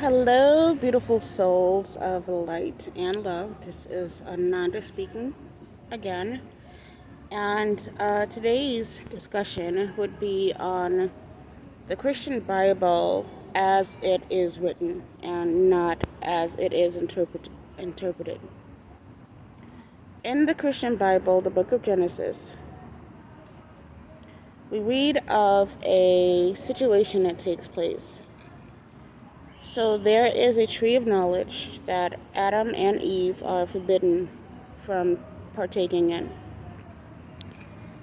Hello, beautiful souls of light and love. This is Ananda speaking again. And today's discussion would be on the Christian Bible as it is written and not as it is interpreted. In the Christian Bible, the book of Genesis, we read of a situation that takes place. So there is a tree of knowledge that Adam and Eve are forbidden from partaking in.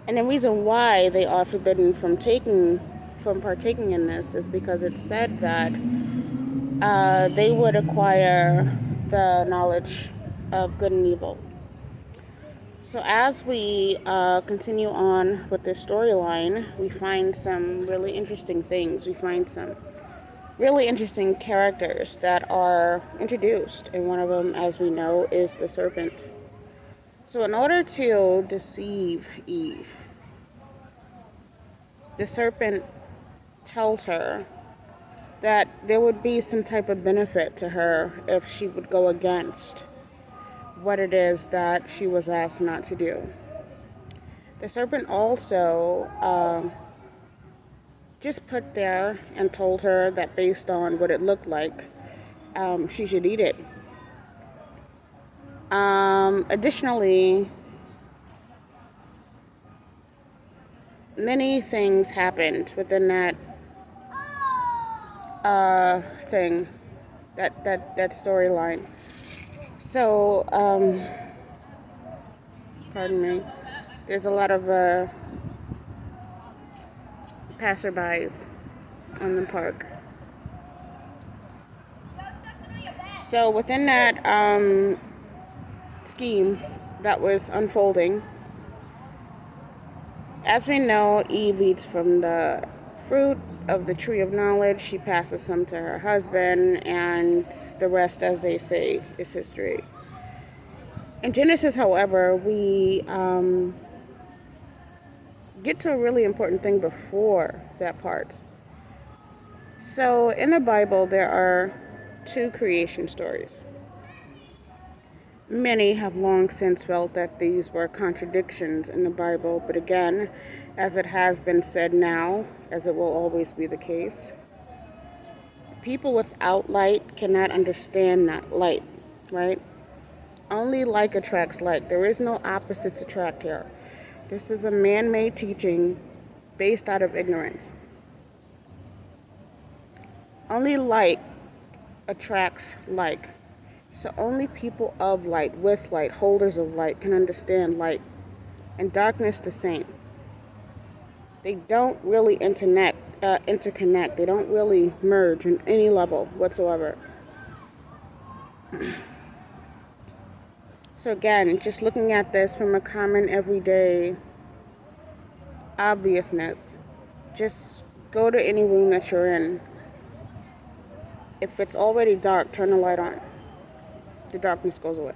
And the reason why they are forbidden from partaking in this is because it's said that they would acquire the knowledge of good and evil. So as we continue on with this storyline, we find some really interesting things. We find some really interesting characters that are introduced, and one of them, as we know, is the serpent. So in order to deceive Eve, the serpent tells her that there would be some type of benefit to her if she would go against what it is that she was asked not to do. The serpent also just put there and told her that based on what it looked like, she should eat it. Additionally, many things happened within that thing, that storyline. So, pardon me. There's a lot of passerbys on the park. So within that scheme that was unfolding, as we know, Eve eats from the fruit of the tree of knowledge. She passes some to her husband, and the rest, as they say, is history. In Genesis, however, we get to a really important thing before that part. So in the Bible, there are two creation stories. Many have long since felt that these were contradictions in the Bible, but again, as it has been said now, as it will always be the case, people without light cannot understand that light, right? Only like attracts like. There is no opposites attract here. This is a man-made teaching based out of ignorance. Only like attracts like. So only people of light, with light, holders of light, can understand light. And darkness the same. They don't really interconnect. They don't really merge on any level whatsoever. So again, just looking at this from a common everyday obviousness, just go to any room that you're in. If it's already dark, turn the light on. The darkness goes away.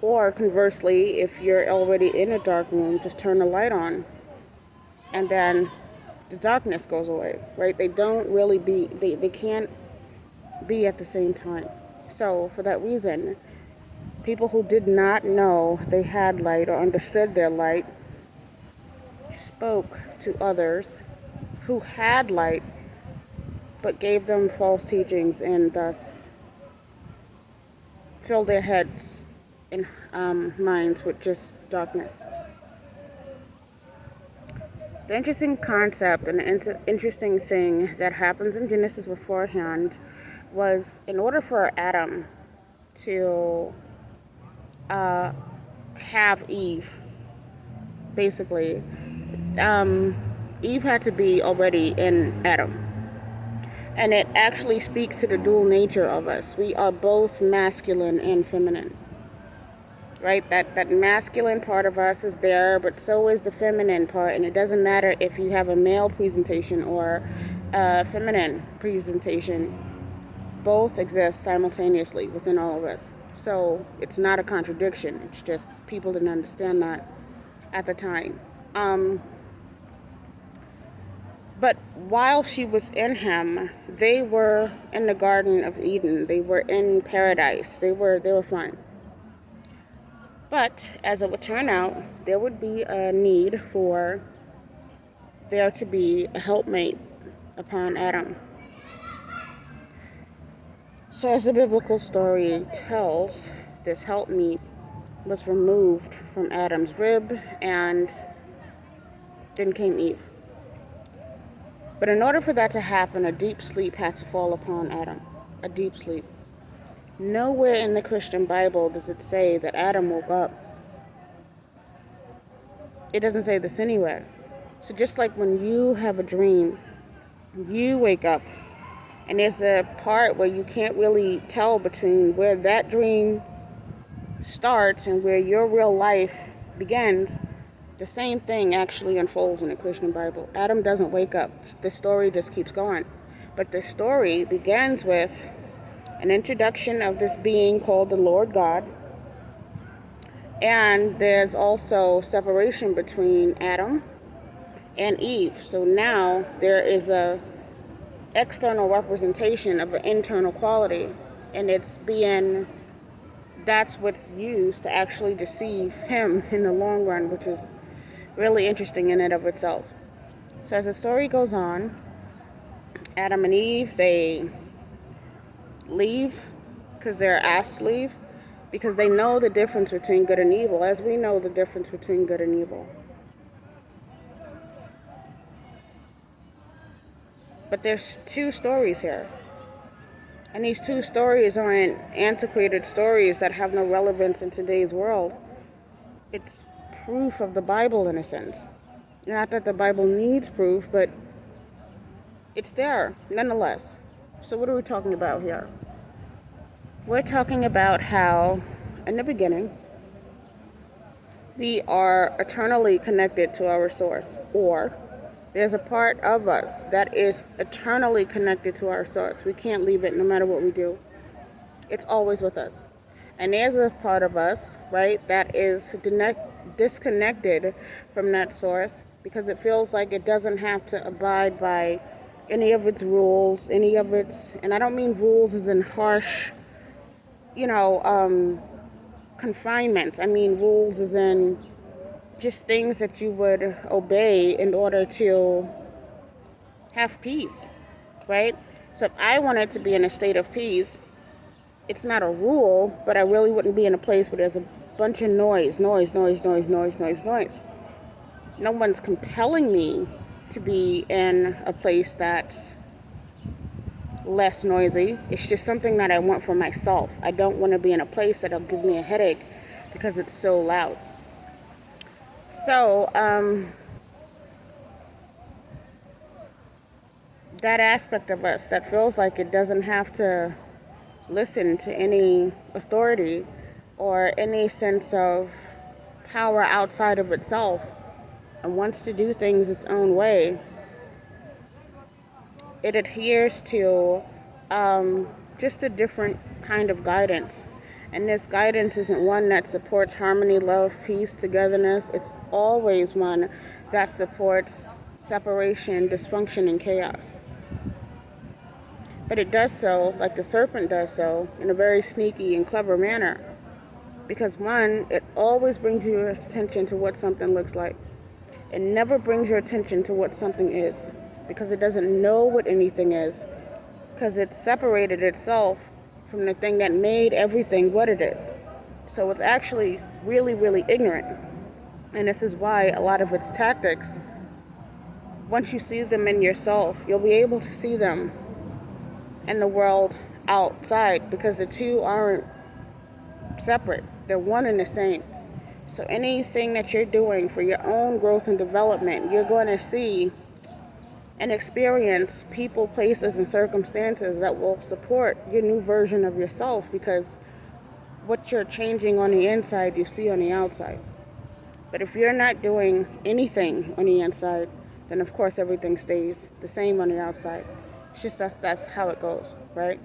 Or conversely, if you're already in a dark room, just turn the light on, and then the darkness goes away, right? They don't really they can't be at the same time. So for that reason, people who did not know they had light or understood their light spoke to others who had light but gave them false teachings and thus filled their heads and minds with just darkness. The interesting concept and the interesting thing that happens in Genesis beforehand was, in order for Adam to have Eve, basically, Eve had to be already in Adam. And it actually speaks to the dual nature of us. We are both masculine and feminine. Right? That masculine part of us is there, but so is the feminine part. And it doesn't matter if you have a male presentation or a feminine presentation. Both exist simultaneously within all of us. So it's not a contradiction. It's just people didn't understand that at the time. But while she was in him, they were in the Garden of Eden. They were in paradise. They were fine. But as it would turn out, there would be a need for there to be a helpmate upon Adam. So as the biblical story tells, this helpmeet was removed from Adam's rib, and then came Eve. But in order for that to happen, a deep sleep had to fall upon Adam. A deep sleep. Nowhere in the Christian Bible does it say that Adam woke up. It doesn't say this anywhere. So just like when you have a dream, you wake up, and there's a part where you can't really tell between where that dream starts and where your real life begins. The same thing actually unfolds in the Christian Bible. Adam doesn't wake up. The story just keeps going. But the story begins with an introduction of this being called the Lord God. And there's also separation between Adam and Eve. So now there is a external representation of an internal quality, and that's what's used to actually deceive him in the long run, which is really interesting in and of itself. So as the story goes on, Adam and Eve, they leave because they're asked to leave, because they know the difference between good and evil, as we know the difference between good and evil. But there's two stories here. And these two stories aren't antiquated stories that have no relevance in today's world. It's proof of the Bible in a sense. Not that the Bible needs proof, but it's there nonetheless. So what are we talking about here? We're talking about how, in the beginning, we are eternally connected to our source, or there's a part of us that is eternally connected to our source. We can't leave it no matter what we do. It's always with us. And there's a part of us, right, that is disconnected from that source because it feels like it doesn't have to abide by any of its rules, and I don't mean rules as in harsh, confinement. I mean rules as in just things that you would obey in order to have peace, right? So if I wanted to be in a state of peace, it's not a rule, but I really wouldn't be in a place where there's a bunch of noise. No one's compelling me to be in a place that's less noisy. It's just something that I want for myself. I don't want to be in a place that'll give me a headache because it's so loud. So, that aspect of us that feels like it doesn't have to listen to any authority or any sense of power outside of itself and wants to do things its own way, it adheres to just a different kind of guidance. And this guidance isn't one that supports harmony, love, peace, togetherness. It's always one that supports separation, dysfunction, and chaos. But it does so, like the serpent does so, in a very sneaky and clever manner. Because one, it always brings your attention to what something looks like. It never brings your attention to what something is, because it doesn't know what anything is, because it's separated itself from the thing that made everything what it is. So it's actually really, really ignorant. And this is why a lot of its tactics, once you see them in yourself, you'll be able to see them in the world outside, because the two aren't separate. They're one and the same. So anything that you're doing for your own growth and development, you're going to see and experience people, places, and circumstances that will support your new version of yourself, because what you're changing on the inside, you see on the outside. But if you're not doing anything on the inside, then of course everything stays the same on the outside. It's just that's how it goes, right?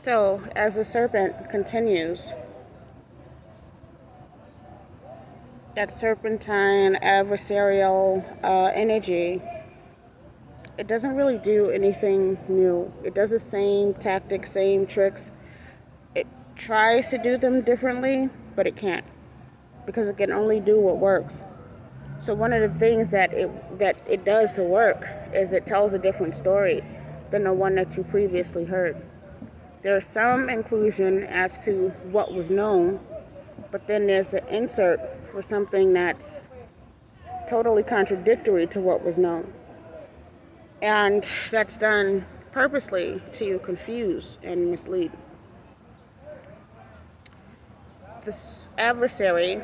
So, as the serpent continues, that serpentine adversarial energy, it doesn't really do anything new. It does the same tactics, same tricks. It tries to do them differently, but it can't, because it can only do what works. So one of the things that it does to work is it tells a different story than the one that you previously heard. There's some inclusion as to what was known, but then there's an insert for something that's totally contradictory to what was known. And that's done purposely to confuse and mislead. This adversary,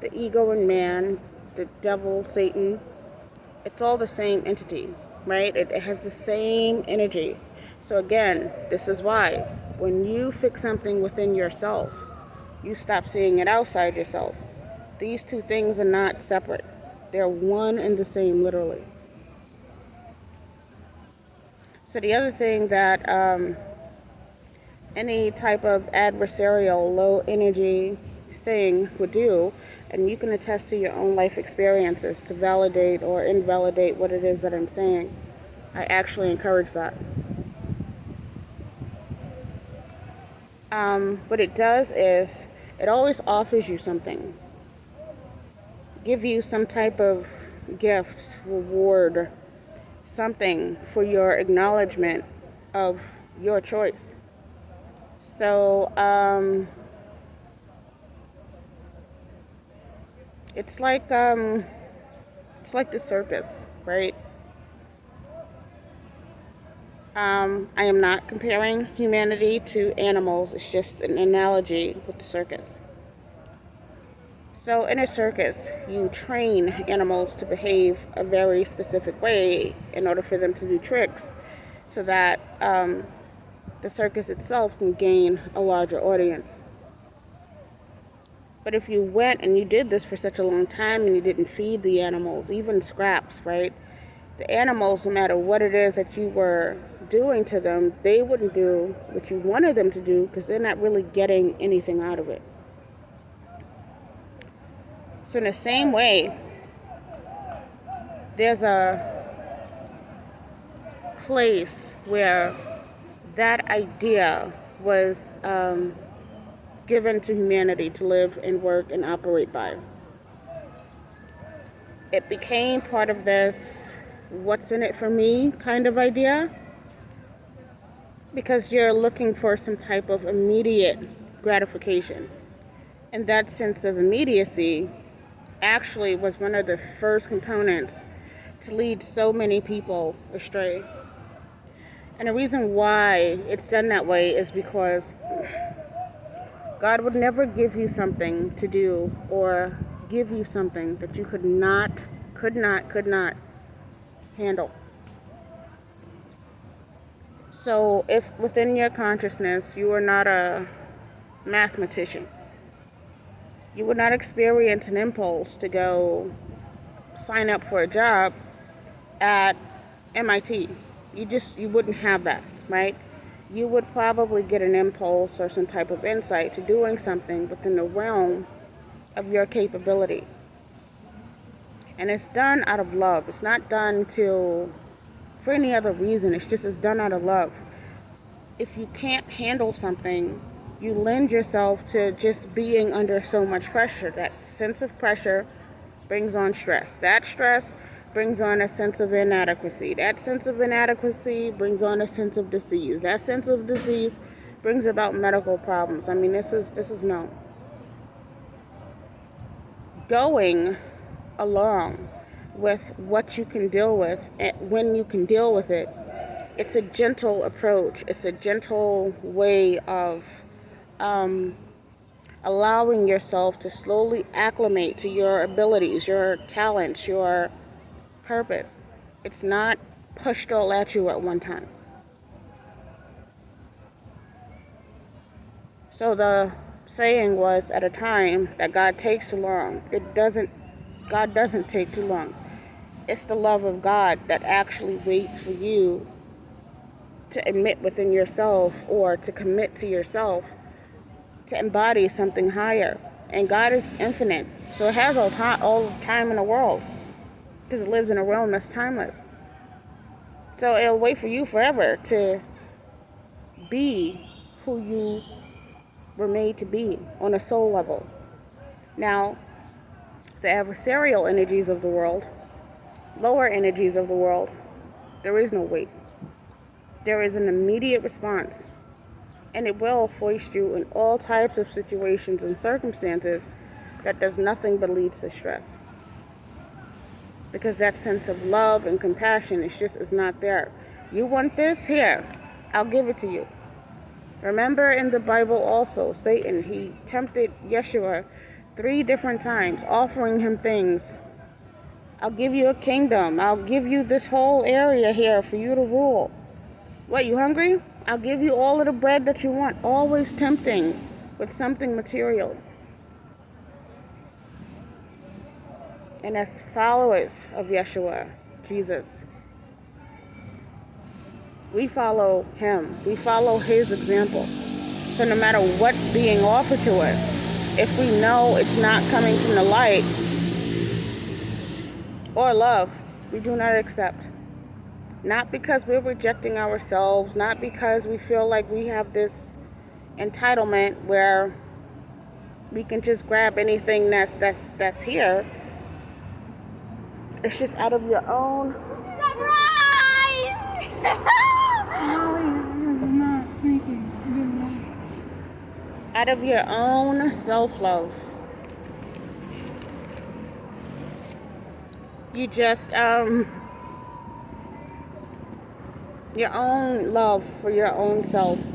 the ego in man, the devil, Satan, it's all the same entity, right? It has the same energy. So again, this is why when you fix something within yourself, you stop seeing it outside yourself. These two things are not separate. They're one and the same, literally. So the other thing that any type of adversarial, low energy thing would do, and you can attest to your own life experiences to validate or invalidate what it is that I'm saying. I actually encourage that. What it does is it always offers you something, give you some type of gift, reward, something for your acknowledgement of your choice. So it's like the circus, right? I am not comparing humanity to animals. It's just an analogy with the circus. So in a circus, you train animals to behave a very specific way in order for them to do tricks, so that the circus itself can gain a larger audience. But if you went and you did this for such a long time and you didn't feed the animals, even scraps, right? The animals, no matter what it is that you were doing to them, they wouldn't do what you wanted them to do because they're not really getting anything out of it. So in the same way, there's a place where that idea was given to humanity to live and work and operate by. It became part of this what's in it for me kind of idea, because you're looking for some type of immediate gratification. And that sense of immediacy actually was one of the first components to lead so many people astray. And the reason why it's done that way is because God would never give you something to do or give you something that you could not handle. So if within your consciousness you are not a mathematician, you would not experience an impulse to go sign up for a job at MIT. You wouldn't have that, right? You would probably get an impulse or some type of insight to doing something within the realm of your capability. And it's done out of love. It's not done for any other reason. It's done out of love. If you can't handle something, you lend yourself to just being under so much pressure. That sense of pressure brings on stress. That stress brings on a sense of inadequacy. That sense of inadequacy brings on a sense of disease. That sense of disease brings about medical problems. I mean, this is known. Going along with what you can deal with when you can deal with it, it's a gentle approach. It's a gentle way of allowing yourself to slowly acclimate to your abilities, your talents, your purpose. It's not pushed all at you at one time. So the saying was at a time that God takes too long. God doesn't take too long. It's the love of God that actually waits for you to admit within yourself or to commit to yourself to embody something higher. And God is infinite, so it has all the time in the world because it lives in a realm that's timeless. So it'll wait for you forever to be who you were made to be on a soul level. Now, the adversarial energies of the world, lower energies of the world, there is no wait. There is an immediate response, and it will foist you in all types of situations and circumstances that does nothing but leads to stress. Because that sense of love and compassion is not there. You want this? Here, I'll give it to you. Remember in the Bible also, Satan, he tempted Yeshua 3 different times, offering him things. I'll give you a kingdom. I'll give you this whole area here for you to rule. What, you hungry? I'll give you all of the bread that you want. Always tempting with something material. And as followers of Yeshua, Jesus, we follow him. We follow his example. So no matter what's being offered to us, if we know it's not coming from the light or love, we do not accept. Not because we're rejecting ourselves, not because we feel like we have this entitlement where we can just grab anything that's here. It's just out of your own Surprise! Molly is not sneaking. out of your own self-love. You just your own love for your own self.